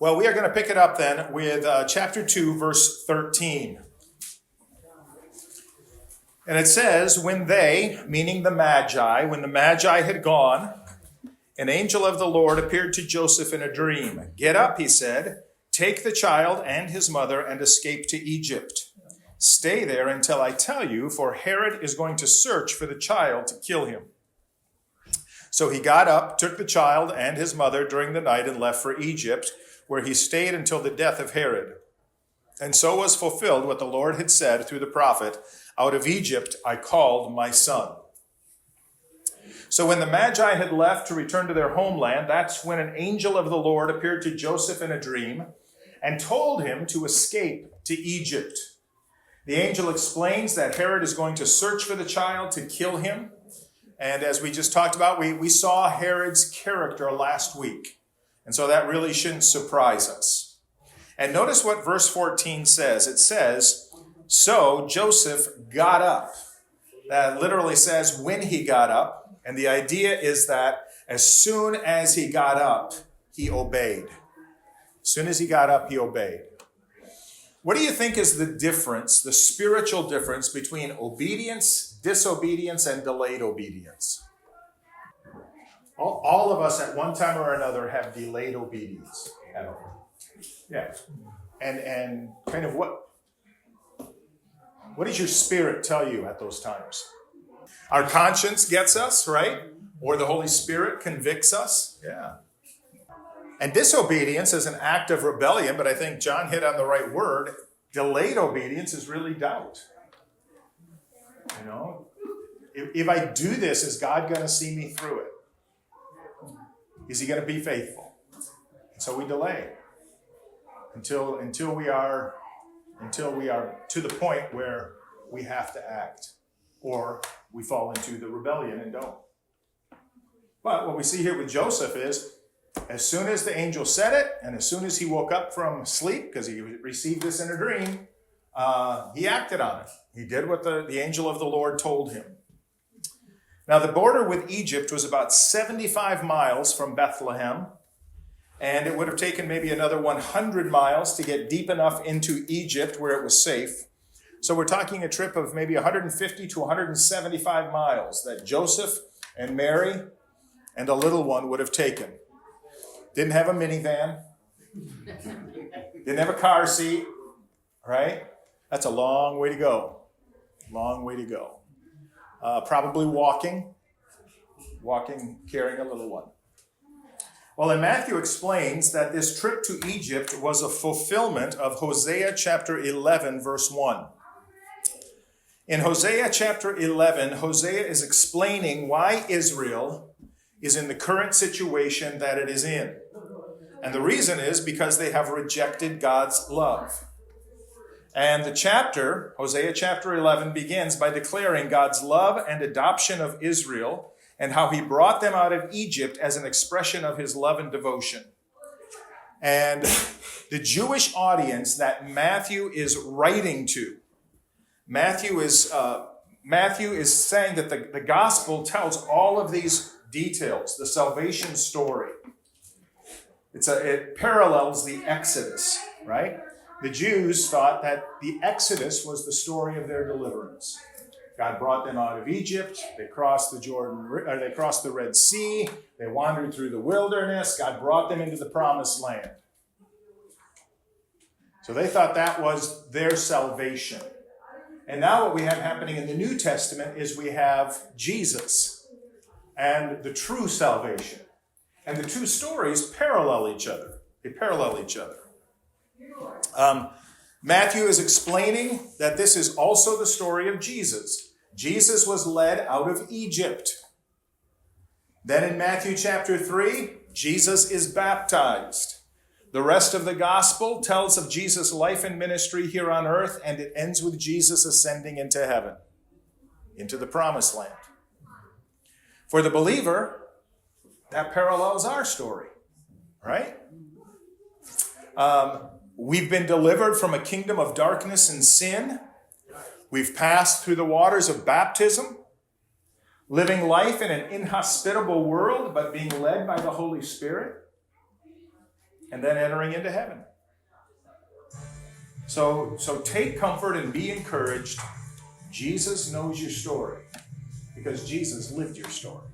Well, we are going to pick it up then with chapter 2, verse 13. And it says, when they, meaning the Magi, when the Magi had gone, an angel of the Lord appeared to Joseph in a dream. Get up, he said, take the child and his mother and escape to Egypt. Stay there until I tell you, for Herod is going to search for the child to kill him. So he got up, took the child and his mother during the night and left for Egypt, where he stayed until the death of Herod. And so was fulfilled what the Lord had said through the prophet, out of Egypt I called my son. So when the Magi had left to return to their homeland, that's when an angel of the Lord appeared to Joseph in a dream and told him to escape to Egypt. The angel explains that Herod is going to search for the child to kill him. And as we just talked about, we saw Herod's character last week. And so that really shouldn't surprise us. And notice what verse 14 says. It says, so Joseph got up. That literally says when he got up. And the idea is that as soon as he got up, he obeyed. As soon as he got up, he obeyed. What do you think is the difference, the spiritual difference between obedience, disobedience, and delayed obedience? All of us at one time or another have delayed obedience. Yeah. And kind of what does your spirit tell you at those times? Our conscience gets us, right? Or the Holy Spirit convicts us. Yeah. And disobedience is an act of rebellion, but I think John hit on the right word. Delayed obedience is really doubt. You know, if I do this, is God going to see me through it? Is he going to be faithful? So we delay until we are to the point where we have to act, or we fall into the rebellion and don't. But what we see here with Joseph is, as soon as the angel said it, and as soon as he woke up from sleep, because he received this in a dream, he acted on it. He did what the angel of the Lord told him. Now, the border with Egypt was about 75 miles from Bethlehem, and it would have taken maybe another 100 miles to get deep enough into Egypt where it was safe. So we're talking a trip of maybe 150 to 175 miles that Joseph and Mary and a little one would have taken. Didn't have a minivan. Didn't have a car seat, right? That's a long way to go. Long way to go. Probably walking, carrying a little one. Well, and Matthew explains that this trip to Egypt was a fulfillment of Hosea chapter 11, verse 1. In Hosea chapter 11, Hosea is explaining why Israel is in the current situation that it is in. And the reason is because they have rejected God's love. And the chapter, Hosea chapter 11, begins by declaring God's love and adoption of Israel and how he brought them out of Egypt as an expression of his love and devotion. And the Jewish audience that Matthew is writing to, Matthew is saying that the gospel tells all of these details, the salvation story. It parallels the Exodus, right? The Jews thought that the Exodus was the story of their deliverance. God brought them out of Egypt. They crossed they crossed the Red Sea. They wandered through the wilderness. God brought them into the promised land. So they thought that was their salvation. And now what we have happening in the New Testament is we have Jesus and the true salvation. And the two stories parallel each other. They parallel each other. Matthew is explaining that this is also the story of Jesus. Jesus was led out of Egypt. Then in Matthew chapter 3, Jesus is baptized. The rest of the gospel tells of Jesus' life and ministry here on earth, and it ends with Jesus ascending into heaven, into the promised land. For the believer, that parallels our story, right? We've been delivered from a kingdom of darkness and sin. We've passed through the waters of baptism, living life in an inhospitable world, but being led by the Holy Spirit. and then entering into heaven. So take comfort and be encouraged. Jesus knows your story because Jesus lived your story.